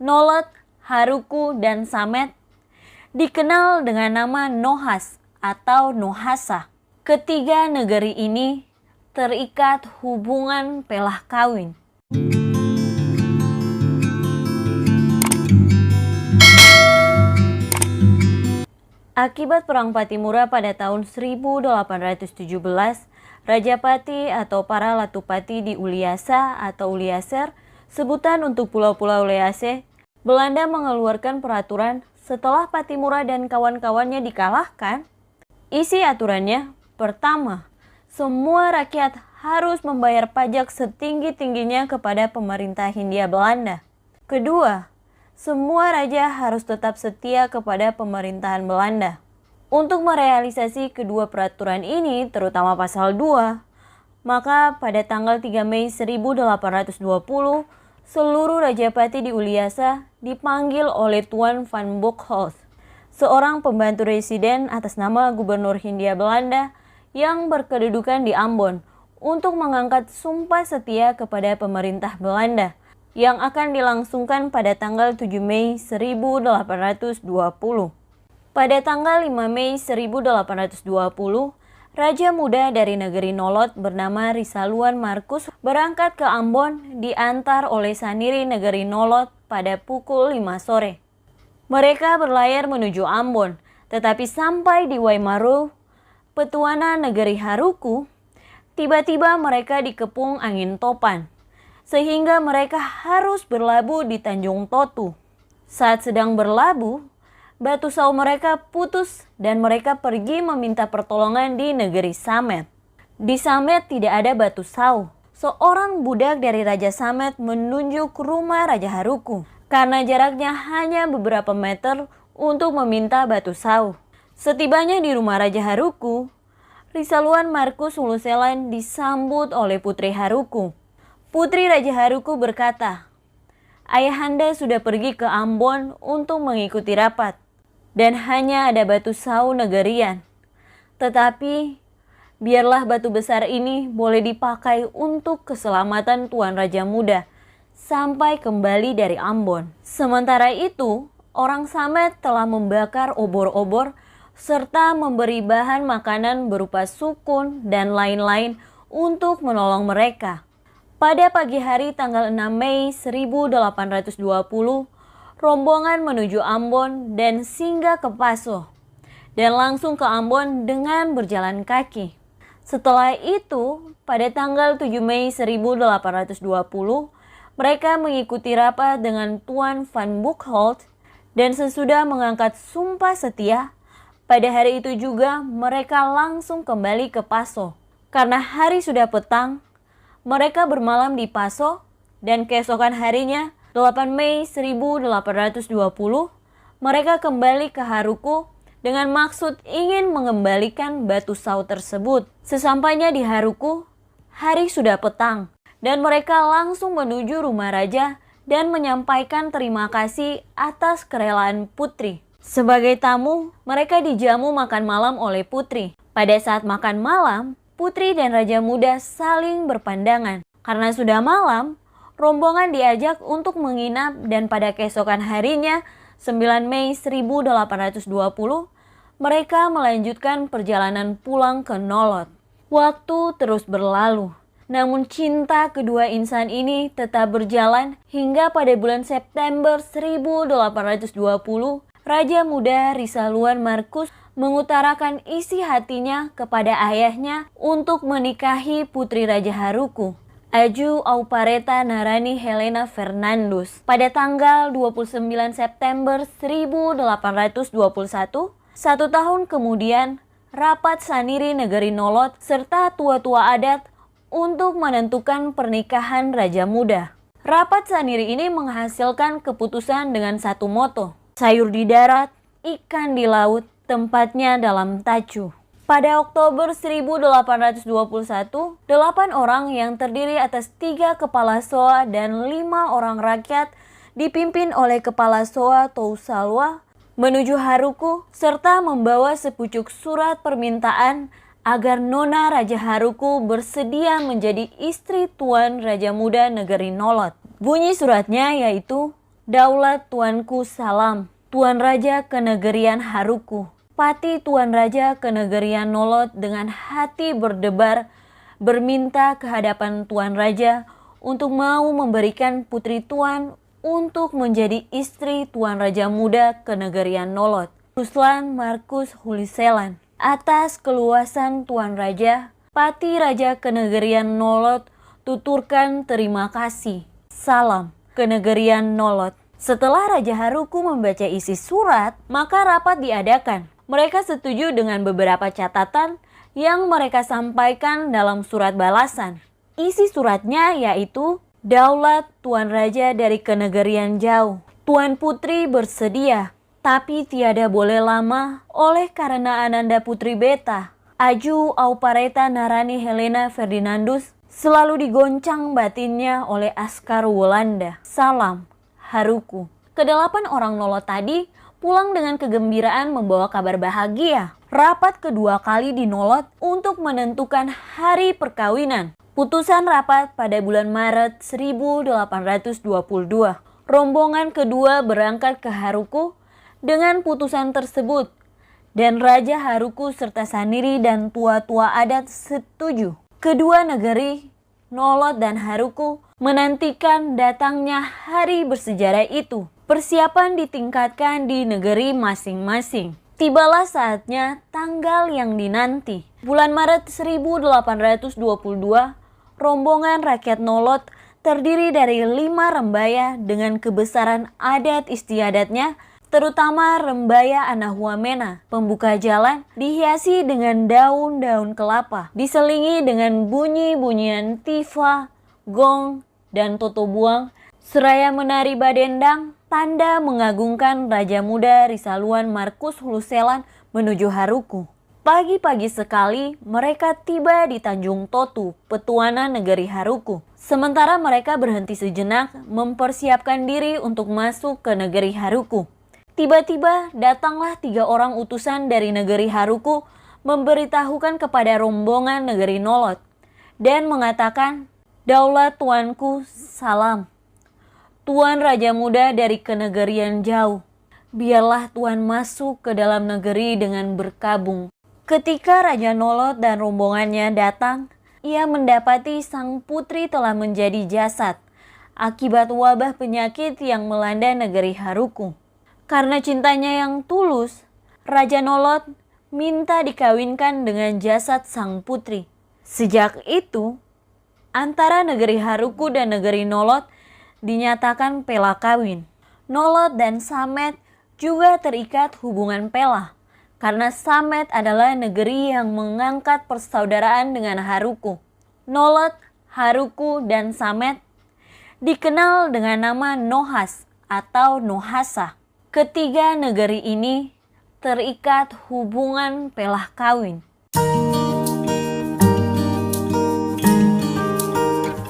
Nolot, Haruku, dan Samet dikenal dengan nama Nohas atau Nohasa. Ketiga negeri ini terikat hubungan pelah kawin. Akibat Perang Pattimura pada tahun 1817, Raja Pati atau para Latupati di Uliasa atau Ulieser, sebutan untuk pulau-pulau Uliase, Belanda mengeluarkan peraturan setelah Pattimura dan kawan-kawannya dikalahkan. Isi aturannya, pertama, semua rakyat harus membayar pajak setinggi-tingginya kepada pemerintah Hindia Belanda. Kedua, semua raja harus tetap setia kepada pemerintahan Belanda. Untuk merealisasi kedua peraturan ini, terutama pasal 2, maka pada tanggal 3 Mei 1820, seluruh Rajapati di Uliasa dipanggil oleh Tuan van Bockholtz, seorang pembantu residen atas nama Gubernur Hindia Belanda yang berkedudukan di Ambon, untuk mengangkat sumpah setia kepada pemerintah Belanda yang akan dilangsungkan pada tanggal 7 Mei 1820. Pada tanggal 5 Mei 1820, Raja Muda dari negeri Nolot bernama Risaluan Markus berangkat ke Ambon diantar oleh Saniri negeri Nolot pada pukul 5 sore. Mereka berlayar menuju Ambon, tetapi sampai di Waimaru, petuana negeri Haruku, tiba-tiba mereka dikepung angin topan, sehingga mereka harus berlabuh di Tanjung Totu. Saat sedang berlabuh, batu sau mereka putus dan mereka pergi meminta pertolongan di negeri Samet. Di Samet tidak ada batu sau. Seorang budak dari Raja Samet menunjuk rumah Raja Haruku karena jaraknya hanya beberapa meter untuk meminta batu sau. Setibanya di rumah Raja Haruku, Risaluan Markus Huluselan disambut oleh Putri Haruku. Putri Raja Haruku berkata, "Ayahanda sudah pergi ke Ambon untuk mengikuti rapat, dan hanya ada batu sau negerian. Tetapi, biarlah batu besar ini boleh dipakai untuk keselamatan Tuan Raja Muda sampai kembali dari Ambon." Sementara itu, orang Samet telah membakar obor-obor serta memberi bahan makanan berupa sukun dan lain-lain untuk menolong mereka. Pada pagi hari tanggal 6 Mei 1820, rombongan menuju Ambon dan singgah ke Paso, dan langsung ke Ambon dengan berjalan kaki. Setelah itu, pada tanggal 7 Mei 1820, mereka mengikuti rapat dengan Tuan van Bockholtz, dan sesudah mengangkat sumpah setia, pada hari itu juga mereka langsung kembali ke Paso. Karena hari sudah petang, mereka bermalam di Paso, dan keesokan harinya, 8 Mei 1820, mereka kembali ke Haruku dengan maksud ingin mengembalikan batu sau tersebut. Sesampainya di Haruku, hari sudah petang, dan mereka langsung menuju rumah raja dan menyampaikan terima kasih atas kerelaan Putri. Sebagai tamu, mereka dijamu makan malam oleh Putri. Pada saat makan malam, Putri dan Raja Muda saling berpandangan. Karena sudah malam, rombongan diajak untuk menginap dan pada keesokan harinya, 9 Mei 1820, mereka melanjutkan perjalanan pulang ke Nolot. Waktu terus berlalu, namun cinta kedua insan ini tetap berjalan hingga pada bulan September 1820, Raja Muda Risaluan Markus mengutarakan isi hatinya kepada ayahnya untuk menikahi putri Raja Haruku, Aju Aupareta Narani Helena Fernandus. Pada tanggal 29 September 1821, satu tahun kemudian, rapat Saniri negeri Nolot serta tua-tua adat untuk menentukan pernikahan Raja Muda. Rapat Saniri ini menghasilkan keputusan dengan satu moto, sayur di darat, ikan di laut, tempatnya dalam tacu. Pada Oktober 1821, 8 orang yang terdiri atas 3 kepala soa dan 5 orang rakyat dipimpin oleh kepala soa Tousalwa menuju Haruku serta membawa sepucuk surat permintaan agar Nona Raja Haruku bersedia menjadi istri Tuan Raja Muda negeri Nolot. Bunyi suratnya yaitu, Daulat tuanku salam, Tuan Raja Kenegerian Haruku. Pati Tuan Raja Kenegerian Nolot dengan hati berdebar berminta ke hadapan Tuan Raja untuk mau memberikan putri Tuan untuk menjadi istri Tuan Raja Muda Kenegerian Nolot, Ruslan Markus Huliselan. Atas keluasan Tuan Raja, Pati Raja Kenegerian Nolot tuturkan terima kasih. Salam, Kenegerian Nolot. Setelah Raja Haruku membaca isi surat, maka rapat diadakan. Mereka setuju dengan beberapa catatan yang mereka sampaikan dalam surat balasan. Isi suratnya yaitu, daulat Tuan Raja dari Kenegerian jauh. Tuan Putri bersedia, tapi tiada boleh lama oleh karena Ananda Putri Beta, Aju Aupareta Narani Helena Ferdinandus, selalu digoncang batinnya oleh askar Walanda. Salam, Haruku. Kedelapan orang Nolot tadi pulang dengan kegembiraan membawa kabar bahagia. Rapat kedua kali di Nolot untuk menentukan hari perkawinan. Putusan rapat pada bulan Maret 1822. Rombongan kedua berangkat ke Haruku dengan putusan tersebut. Dan Raja Haruku serta Saniri dan tua-tua adat setuju. Kedua negeri, Nolot dan Haruku, menantikan datangnya hari bersejarah itu. Persiapan ditingkatkan di negeri masing-masing. Tibalah saatnya tanggal yang dinanti. Bulan Maret 1822, rombongan rakyat Nolot terdiri dari 5 rembaya dengan kebesaran adat istiadatnya, terutama rembaya Anahuamena, pembuka jalan, dihiasi dengan daun-daun kelapa, diselingi dengan bunyi-bunyian tifa, gong, dan totobuang, seraya menari badendang, tanda mengagungkan Raja Muda Risaluan Markus Huliselan menuju Haruku. Pagi-pagi sekali mereka tiba di Tanjung Totu, petuanan negeri Haruku. Sementara mereka berhenti sejenak mempersiapkan diri untuk masuk ke negeri Haruku. Tiba-tiba datanglah 3 orang utusan dari negeri Haruku memberitahukan kepada rombongan negeri Nolot dan mengatakan, daulat tuanku salam. Tuan Raja Muda dari Kenegerian jauh, biarlah Tuan masuk ke dalam negeri dengan berkabung. Ketika Raja Nolot dan rombongannya datang, ia mendapati sang putri telah menjadi jasad akibat wabah penyakit yang melanda negeri Haruku. Karena cintanya yang tulus, Raja Nolot minta dikawinkan dengan jasad sang putri. Sejak itu, antara negeri Haruku dan negeri Nolot dinyatakan pela kawin. Nolot dan Samet juga terikat hubungan pela, karena Samet adalah negeri yang mengangkat persaudaraan dengan Haruku. Nolot, Haruku, dan Samet dikenal dengan nama Nohas atau Nohasa. Ketiga negeri ini terikat hubungan pelah kawin.